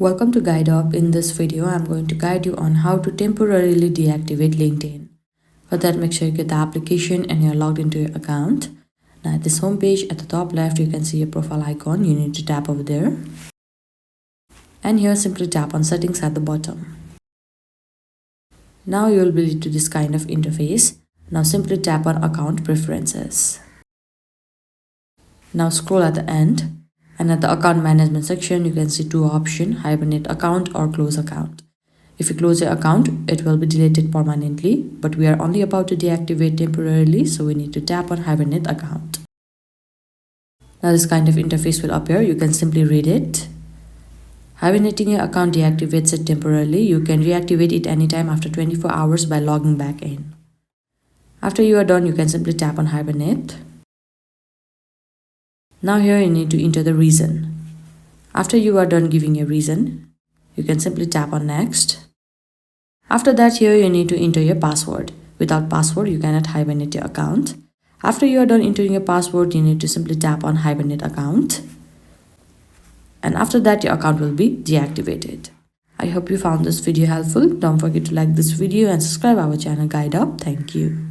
Welcome to Guide Up. In this video, I'm going to guide you on how to temporarily deactivate LinkedIn. For that, make sure you get the application and you're logged into your account. Now at this home page, at the top left, you can see your profile icon. You need to tap over there. And here, simply tap on settings at the bottom. Now you will be to this kind of interface. Now simply tap on account preferences. Now scroll at the end. And at the account management section, you can see two options, hibernate account or close account. If you close your account, it will be deleted permanently, but we are only about to deactivate temporarily, so we need to tap on hibernate account. Now this kind of interface will appear. You can simply read it. Hibernating your account deactivates it temporarily. You can reactivate it anytime after 24 hours by logging back in. After you are done, you can simply tap on hibernate. Now here you need to enter the reason. After you are done giving a reason, you can simply tap on next. After that, here you need to enter your password. Without password, you cannot hibernate your account. After you are done entering your password, you need to simply tap on hibernate account. And after that, your account will be deactivated. I hope you found this video helpful. Don't forget to like this video and subscribe our channel Guide Up. Thank you.